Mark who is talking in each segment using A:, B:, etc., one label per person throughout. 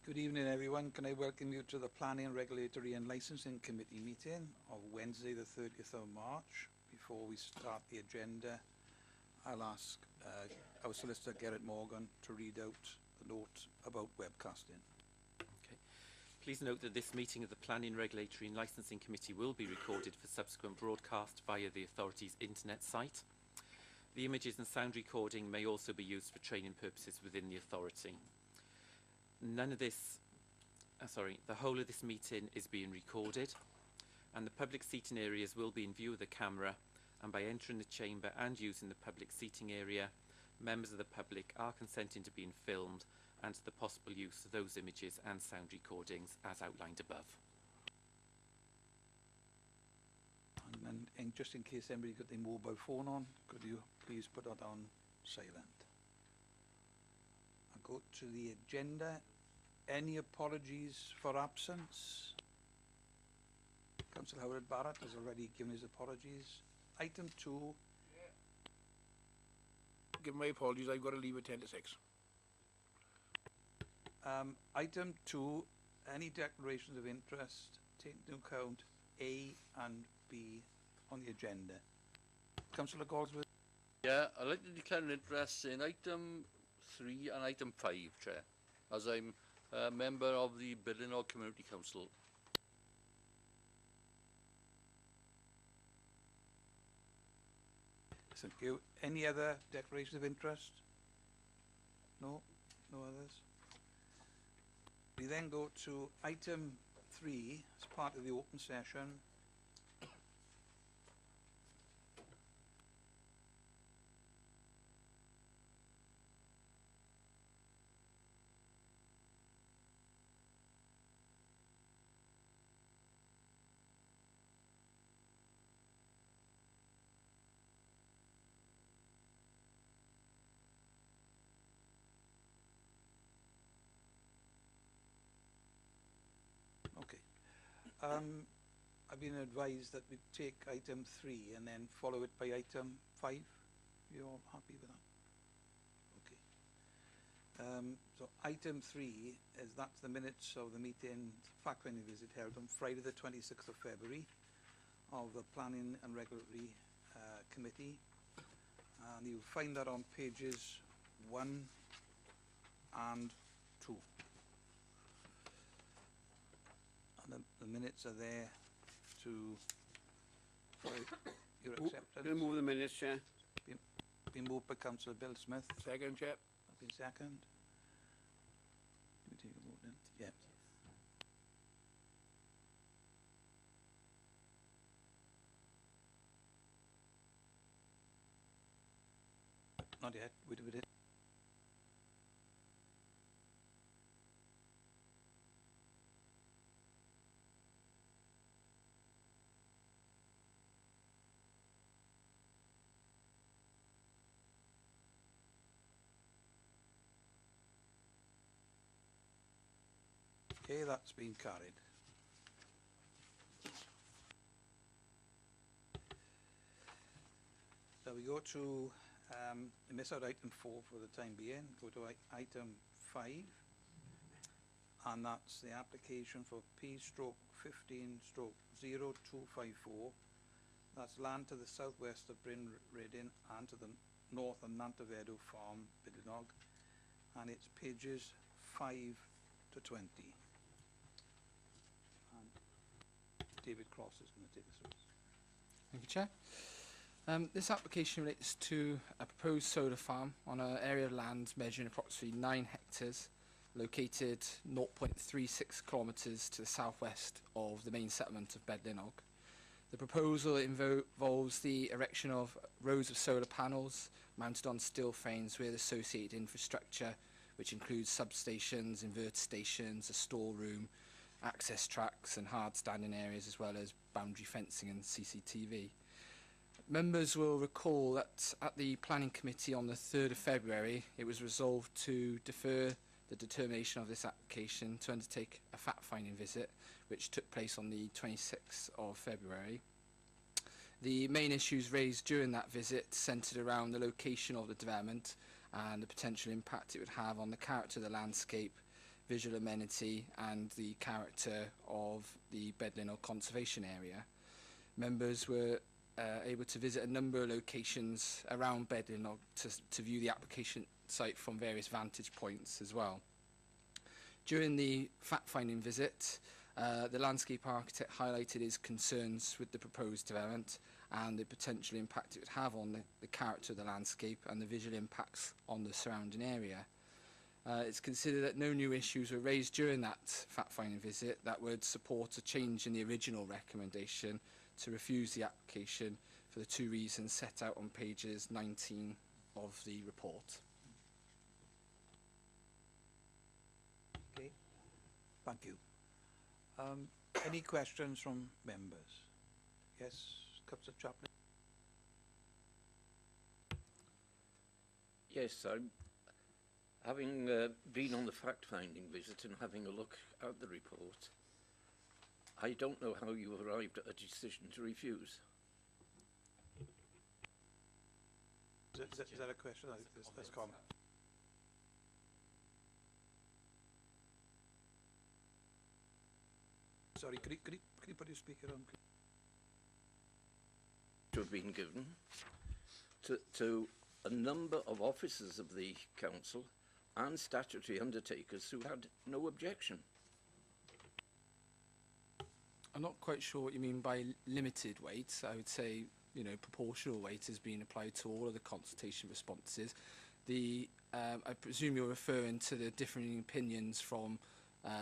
A: Good evening, everyone. Can I welcome you to the Planning, Regulatory and Licensing Committee meeting of Wednesday, the 30th of March. Before we start the agenda, I'll ask our solicitor, Gerrit Morgan, to read out the note about webcasting.
B: Okay. Please note that this meeting of the Planning, Regulatory and Licensing Committee will be recorded for subsequent broadcast via the authority's internet site. The images and sound recording may also be used for training purposes within the authority. The whole of this meeting is being recorded, and the public seating areas will be in view of the camera, and by entering the chamber and using the public seating area, members of the public are consenting to being filmed and to the possible use of those images and sound recordings as outlined above.
A: And just in case anybody got their mobile phone on, could you please put that on silent? I'll go to the agenda. Any apologies for absence? Councillor Howard Barrett has already given his apologies. Item 2.
C: Give my apologies, I've got to leave at 10 to 6.
A: Item 2, any declarations of interest, take into account A and B on the agenda. Councillor Goldsworth.
D: Yeah, I'd like to declare an interest in item 3 and item 5, Chair, as I'm a member of the Borough Community Council.
A: Thank you. Any other declarations of interest? No? No others? We then go to item 3 as part of the open session. Okay. I've been advised that we take item 3 and then follow it by item 5. You all happy with that? Okay. So item 3 is that's the minutes of the meeting, fact-finding visit held on Friday the 26th of February of the Planning and Regulatory Committee. And you'll find that on pages 1 and 2. And the minutes are there for your acceptance.
C: Going to move the minutes, Chair.
A: Been moved by Councillor Bill Smith.
C: Second, Chair.
A: Been second. Do we take a vote then? Yeah. Not yet. We did it. Okay, that's been carried. So we go to, miss out item 4 for the time being, go to item 5, and that's the application for P/15/0254. That's land to the southwest of Bryn Reddin and to the north of Nantavedo Farm, Biddenog, and it's pages 5 to 20. David Cross is going to take us through.
E: Thank you, Chair. This application relates to a proposed solar farm on an area of land measuring approximately 9 hectares, located 0.36 kilometres to the southwest of the main settlement of Bedlinog. The proposal involves the erection of rows of solar panels mounted on steel frames with associated infrastructure, which includes substations, inverter stations, a storeroom, access tracks and hard standing areas, as well as boundary fencing and CCTV. Members will recall that at the Planning Committee on the 3rd of February, it was resolved to defer the determination of this application to undertake a fact-finding visit, which took place on the 26th of February. The main issues raised during that visit centred around the location of the development and the potential impact it would have on the character of the landscape, visual amenity and the character of the Bedlinog Conservation Area. Members were able to visit a number of locations around Bedlinog to view the application site from various vantage points as well. During the fact-finding visit, the landscape architect highlighted his concerns with the proposed development and the potential impact it would have on the character of the landscape and the visual impacts on the surrounding area. It's considered that no new issues were raised during that fact-finding visit that would support a change in the original recommendation to refuse the application for the 2 reasons set out on pages 19 of the report.
A: Okay, thank you. Any questions from members? Yes, Councillor Chaplin.
F: Yes, I'm having been on the fact-finding visit and having a look at the report. I don't know how you arrived at a decision to refuse.
A: Is that a question? I think that's comment. Sorry, could you put your speaker on, please?
F: To have been given to a number of officers of the council and statutory undertakers who had no objection.
E: I'm not quite sure what you mean by limited weight. I would say, you know, proportional weight has been applied to all of the consultation responses. I presume you're referring to the differing opinions from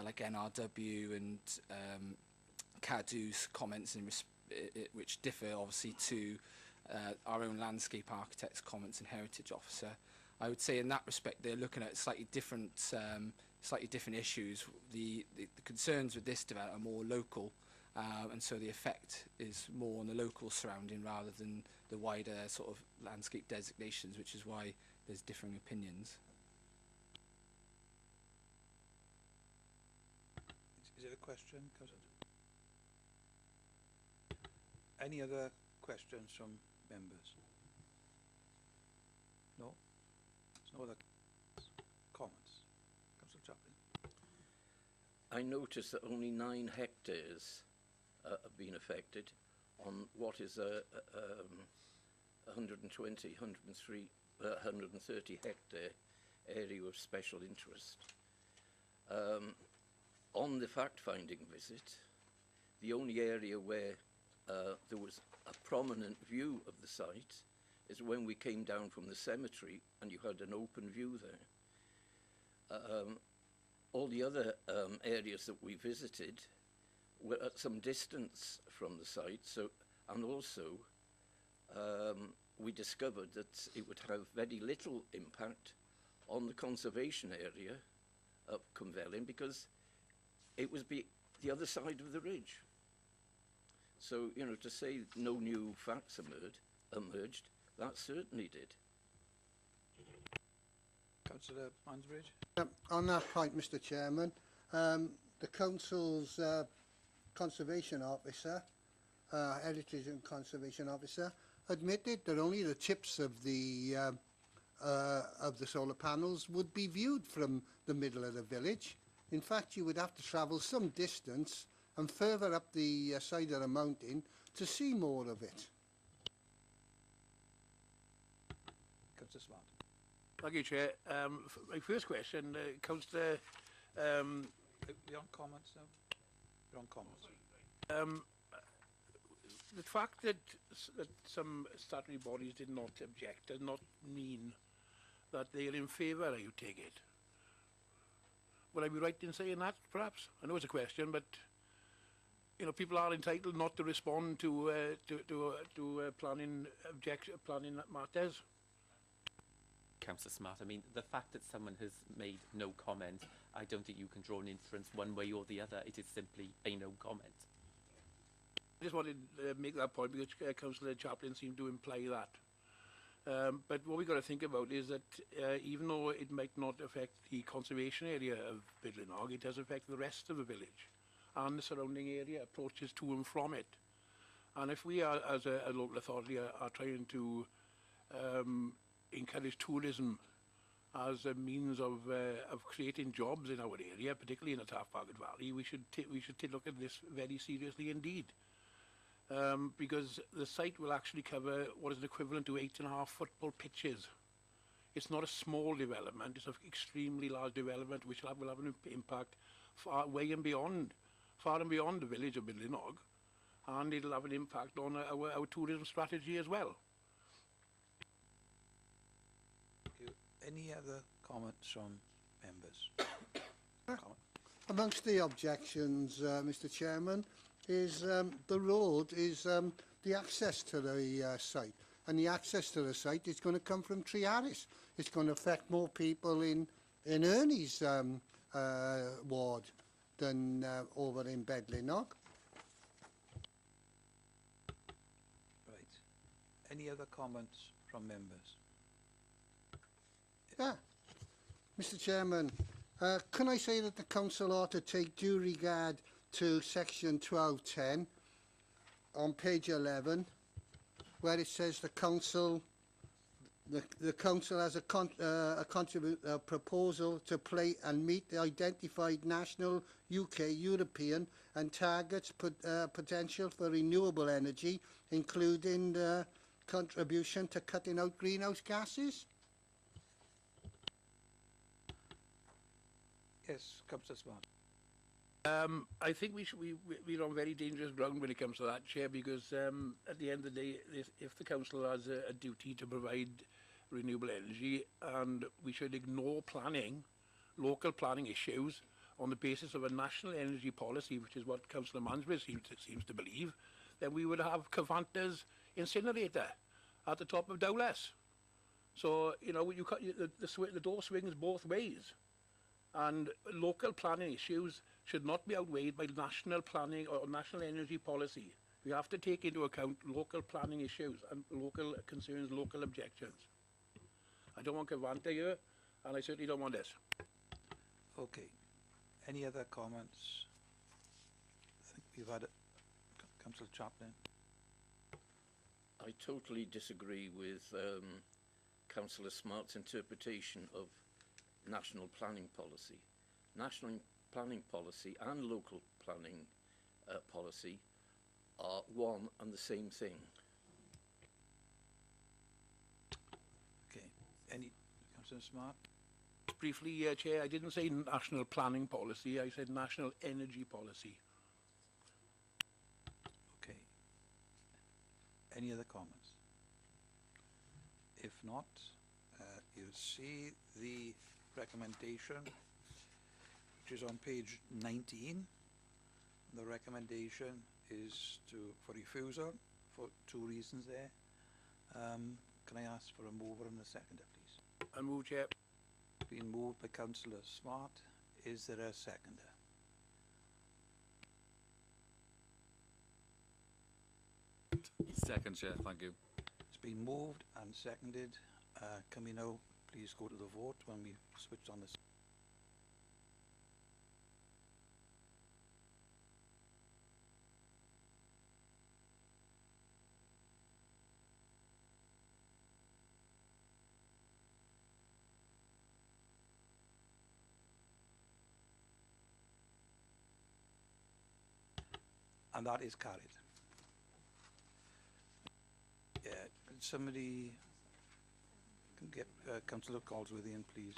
E: like NRW and CADU's comments which differ obviously to our own landscape architect's comments and heritage officer. I would say in that respect they're looking at slightly different issues. The concerns with this development are more local, and so the effect is more on the local surrounding rather than the wider sort of landscape designations, which is why there's differing opinions.
A: Is it a question, Councillor? Any other questions from members? No? There's no other comments. Councillor Chaplin.
F: I noticed that only 9 hectares have been affected on what is a 120, 103, 130 hectare area of special interest. On the fact-finding visit, the only area where there was a prominent view of the site is when we came down from the cemetery and you had an open view there. All the other areas that we visited were at some distance from the site, so, and also we discovered that it would have very little impact on the conservation area of Cumvelin because it was the other side of the ridge. So, you know, to say no new facts emerged, that certainly did.
A: Councillor Mansbridge.
G: On that point, Mr. Chairman, the council's conservation officer, heritage and conservation officer, admitted that only the tips of the solar panels would be viewed from the middle of the village. In fact, you would have to travel some distance and further up the side of the mountain to see more of it.
A: Councillor Smart.
C: Thank you, Chair. My first question, Councillor,
A: You're on comments now? You're on comments.
C: the fact that some statutory bodies did not object does not mean that they are in favour, I take it. Would I be right in saying that, perhaps? I know it's a question, but you know, people are entitled not to respond to planning matters.
B: Councillor Smart, I mean, the fact that someone has made no comment, I don't think you can draw an inference one way or the other. It is simply a no comment.
C: I just wanted to make that point because Councillor Chaplin seemed to imply that. But what we've got to think about is that even though it might not affect the conservation area of Bydlinog, it does affect the rest of the village and the surrounding area, approaches to and from it. And if we are, as a local authority, are trying to encourage tourism as a means of creating jobs in our area, particularly in the Tydfil Valley, we should look at this very seriously indeed. Because the site will actually cover what is equivalent to 8.5 football pitches. It's not a small development, it's an extremely large development which will have an impact far and beyond the village of Bilinog, and it'll have an impact on our tourism strategy as well.
A: Thank you. Any other comments from members?
G: Amongst the objections, Mr. Chairman, is the road is the access to the site. And the access to the site is going to come from Trearis. It's going to affect more people in Ernie's ward than over in Bedlinog.
A: Right. Any other comments from members?
G: Yeah. Mr. Chairman, can I say that the council ought to take due regard to section 1210 on page 11, where it says the council has a proposal to play and meet the identified national, UK, European and targets potential for renewable energy, including the contribution to cutting out greenhouse gases.
A: Yes, Councillor Smart.
C: I think we're on very dangerous ground when it comes to that, Chair, because at the end of the day, if the council has a duty to provide renewable energy, and we should ignore local planning issues on the basis of a national energy policy, which is what Councillor Mansbridge seems to believe, then we would have Cavanta's incinerator at the top of Dowless. So, you know, the door swings both ways. And local planning issues should not be outweighed by national planning or national energy policy. We have to take into account local planning issues and local concerns, local objections. I don't want Cavanta here, and I certainly don't want this.
A: Okay. Any other comments? I think we've had it. Councillor Chaplin.
F: I totally disagree with Councillor Smart's interpretation of national planning policy. National planning policy and local planning policy are one and the same thing.
A: Okay. Any Councillor Smart?
C: Briefly, Chair, I didn't say national planning policy, I said national energy policy.
A: Okay. Any other comments? If not, you'll see the recommendation, which is on page 19. The recommendation is for refusal for two reasons there. Can I ask for a mover and a seconder, please?
C: I move, Chair.
A: Being moved by Councillor Smart. Is there a seconder?
H: Second, Chair, thank you.
A: It's been moved and seconded. Can we now please go to the vote when we switch on this? And that is carried. Yeah, could somebody can get Councillor Coldsworthy in, please?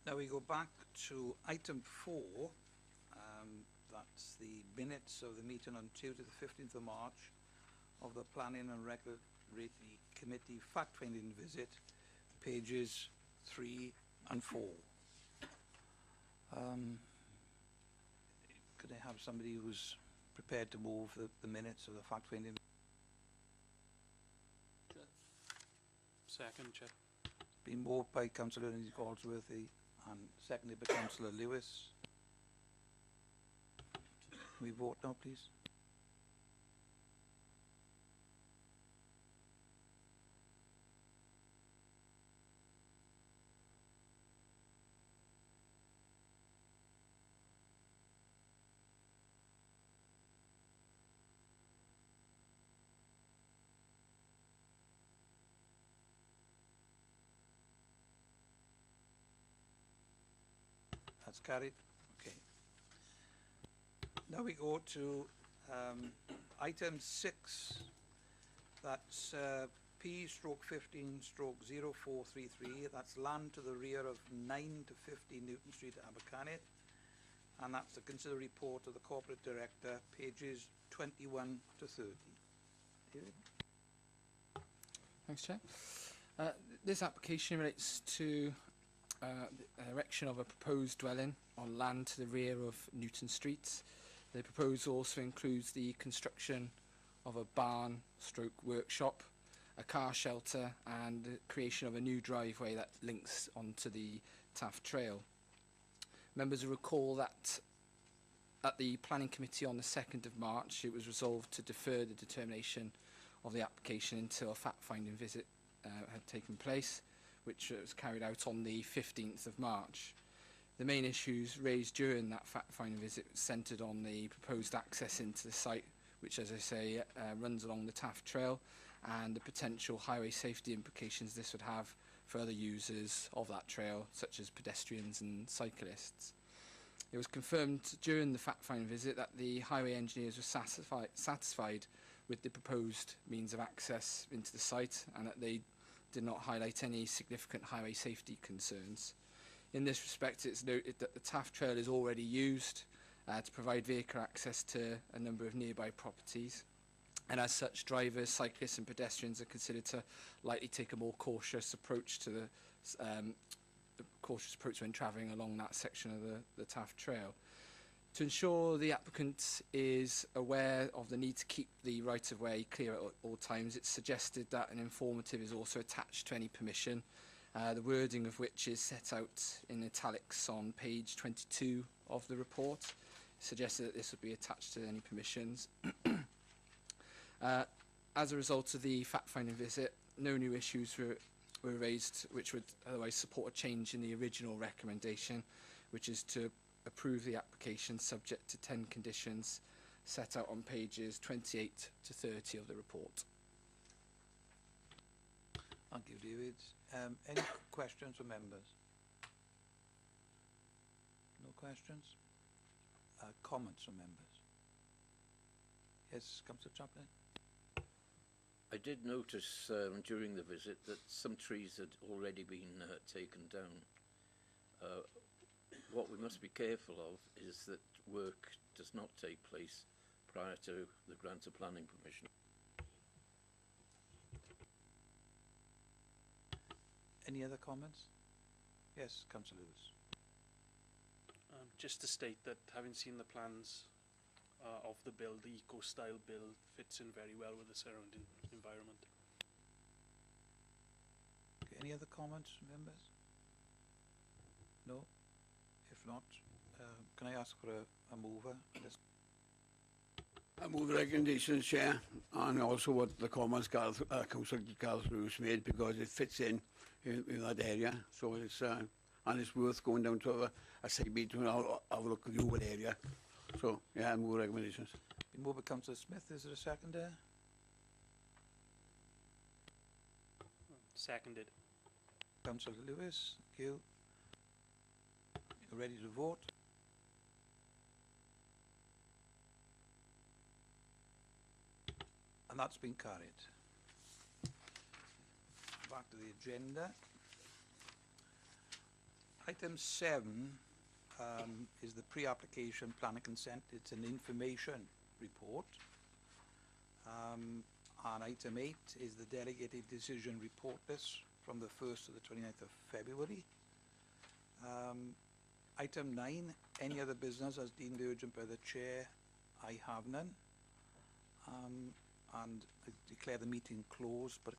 A: Now we go back to item 4. That's the minutes of the meeting on Tuesday the 15th of March of the Planning and Regulatory Committee fact-finding visit, pages 3 and 4. Could I have somebody who's prepared to move the minutes of the fact-finding?
H: Second, Chair.
A: Been moved by Councillor Lindsay Galsworthy and seconded by Councillor Lewis. Can we vote now, please? That's carried. Okay. Now we go to item 6. That's P/15/0433. That's land to the rear of 9 to 50 Newton Street, Abercanet. And that's to consider report of the corporate director, pages 21 to 30. David?
E: Thanks, Chair. This application relates to the erection of a proposed dwelling on land to the rear of Newton Street. The proposal also includes the construction of a barn stroke workshop, a car shelter and the creation of a new driveway that links onto the Taff Trail. Members will recall that at the Planning Committee on the 2nd of March it was resolved to defer the determination of the application until a fact-finding visit had taken place, which was carried out on the 15th of March. The main issues raised during that fact-finding visit centred on the proposed access into the site, which, as I say, runs along the Taff Trail, and the potential highway safety implications this would have for other users of that trail, such as pedestrians and cyclists. It was confirmed during the fact-finding visit that the highway engineers were satisfied with the proposed means of access into the site, and that they did not highlight any significant highway safety concerns. In this respect, it's noted that the Taff Trail is already used to provide vehicle access to a number of nearby properties, and as such, drivers, cyclists and pedestrians are considered to likely take a more cautious approach to when travelling along that section of the Taff Trail. To ensure the applicant is aware of the need to keep the right-of-way clear at all times, it's suggested that an informative is also attached to any permission, the wording of which is set out in italics on page 22 of the report. It suggested that this would be attached to any permissions. As a result of the fact-finding visit, no new issues were raised which would otherwise support a change in the original recommendation, which is to approve the application subject to 10 conditions set out on pages 28 to 30 of the report.
A: Thank you, David. Any questions from members? No questions? Comments from members? Yes, Councillor Chaplin?
F: I did notice during the visit that some trees had already been taken down. What we must be careful of is that work does not take place prior to the grant of planning permission.
A: Any other comments? Yes, Councillor Lewis.
H: Just to state that having seen the plans of the build, the eco-style build fits in very well with the surrounding environment.
A: Okay, any other comments from members? No? If not, can I ask for a mover?
I: I move the recommendations, Chair, and also what the comments Councillor Gareth Lewis made, because it fits in that area. So it's and it's worth going down to a site meeting and have a look at the whole area. So yeah, I move recommendations.
A: Been moved by Councillor Smith. Is there a second there?
H: Seconded.
A: Councillor Lewis, thank you. You ready to vote? And that's been carried. Back to the agenda. Item 7 is the pre-application planning consent. It's an information report. And item 8 is the delegated decision report list from the 1st to the 29th of February. Item 9 any other business as deemed urgent by the chair? I have none. And I declare the meeting closed, but